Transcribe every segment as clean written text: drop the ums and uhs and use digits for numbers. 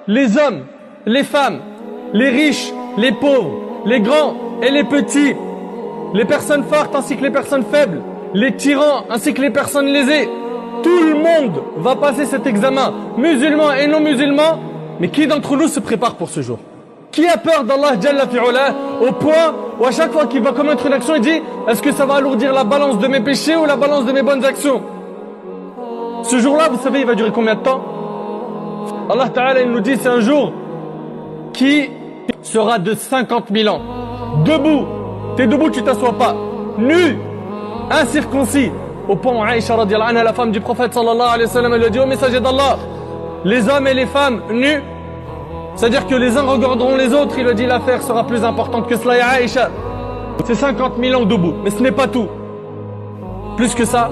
les hommes, les femmes, les riches, les pauvres, les grands et les petits, les personnes fortes ainsi que les personnes faibles, les tyrans ainsi que les personnes lésées. Tout le monde va passer cet examen, musulmans et non musulmans. Mais qui d'entre nous se prépare pour ce jour? Qui a peur d'Allah Jalla fi'ula au point où à chaque fois qu'il va commettre une action, il dit: est-ce que ça va alourdir la balance de mes péchés ou la balance de mes bonnes actions? Ce jour-là, vous savez, il va durer combien de temps? Allah Ta'ala, il nous dit, c'est un jour qui sera de 50 000 ans. Debout, t'es debout, tu t'assois pas. Nu, incirconcis. Au point où Aïcha radiallahu anha, la femme du prophète sallallahu alayhi wa sallam, elle lui a dit: au messager d'Allah, les hommes et les femmes nus, c'est-à-dire que les uns regarderont les autres. Il lui a dit: l'affaire sera plus importante que cela, ya Aïcha. C'est 50 000 ans debout, mais ce n'est pas tout. Plus que ça,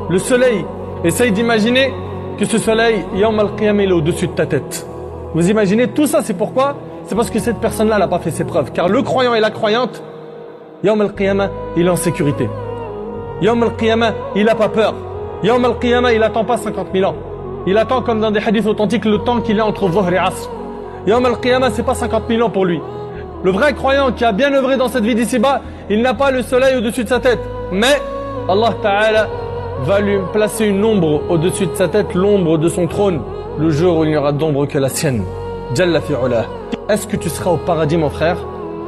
le soleil, essaye d'imaginer que ce soleil, Yawm al-Qiyamah, il est au-dessus de ta tête. Vous imaginez tout ça, c'est pourquoi? C'est parce que cette personne-là n'a pas fait ses preuves. Car le croyant et la croyante, Yawm al-Qiyamah, il est en sécurité. Yawm al-Qiyamah, il n'a pas peur. Yawm al-Qiyamah, il n'attend pas 50 000 ans. Il attend, comme dans des hadiths authentiques, le temps qu'il est entre Dhuhr et Asr. Yawm al-Qiyamah, c'est pas 50 000 ans pour lui. Le vrai croyant qui a bien œuvré dans cette vie d'ici-bas, il n'a pas le soleil au-dessus de sa tête. Mais Allah Ta'ala va lui placer une ombre au-dessus de sa tête, l'ombre de son trône, le jour où il n'y aura d'ombre que la sienne. Jalla fi'ula. Est-ce que tu seras au paradis, mon frère,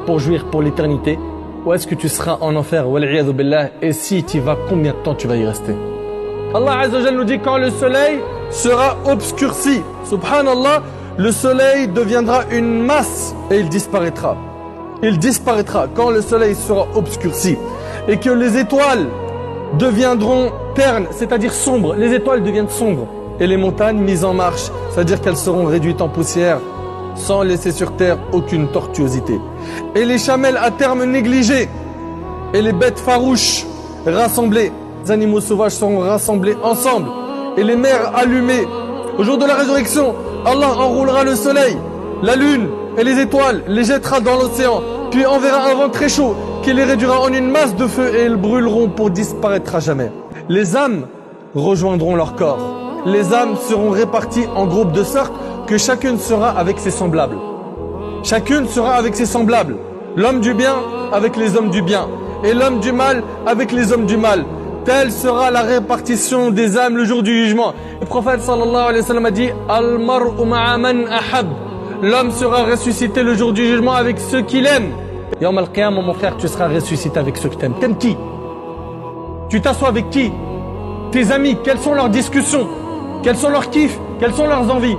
pour jouir pour l'éternité, ou est-ce que tu seras en enfer, wal'iyadhu billah, et si tu y vas, combien de temps tu vas y rester? Allah Azza wa Jalla nous dit: quand le soleil sera obscurci, subhanallah, le soleil deviendra une masse et il disparaîtra. Il disparaîtra quand le soleil sera obscurci et que les étoiles deviendront ternes, c'est-à-dire sombres. Les étoiles deviennent sombres et les montagnes mises en marche, c'est-à-dire qu'elles seront réduites en poussière sans laisser sur terre aucune tortuosité. Et les chamelles à terme négligées et les bêtes farouches rassemblées. Les animaux sauvages seront rassemblés ensemble et les mers allumées. Au jour de la résurrection, Allah enroulera le soleil, la lune et les étoiles, les jettera dans l'océan, puis enverra un vent très chaud qui les réduira en une masse de feu et ils brûleront pour disparaître à jamais. Les âmes rejoindront leur corps. Les âmes seront réparties en groupes de sorte que chacune sera avec ses semblables. Chacune sera avec ses semblables. L'homme du bien avec les hommes du bien et l'homme du mal avec les hommes du mal. Telle sera la répartition des âmes le jour du jugement. Le prophète sallallahu alayhi wa sallam a dit: Al-mar'u ma'a man ahab. L'homme sera ressuscité le jour du jugement avec ceux qu'il aime. Yawm al-Qiyamah, mon frère, tu seras ressuscité avec ceux que tu aimes. T'aimes qui? Tu t'assois avec qui? Tes amis, quelles sont leurs discussions? Quels sont leurs kiffs? Quelles sont leurs envies?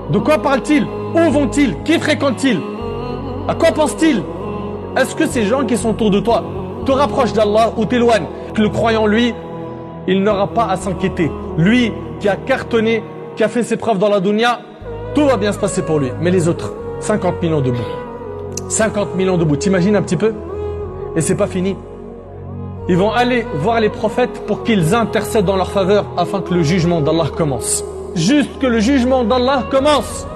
De quoi parlent-ils? Où vont-ils? Qui fréquentent-ils? À quoi pensent-ils? Est-ce que ces gens qui sont autour de toi te rapprochent d'Allah ou t'éloignent? Le croyant, lui, il n'aura pas à s'inquiéter. Lui qui a cartonné, qui a fait ses preuves dans la dunya, tout va bien se passer pour lui. Mais les autres, 50 000 ans debout. 50 000 ans debout, t'imagines un petit peu? Et c'est pas fini. Ils vont aller voir les prophètes pour qu'ils intercèdent dans leur faveur afin que le jugement d'Allah commence. Juste que le jugement d'Allah commence.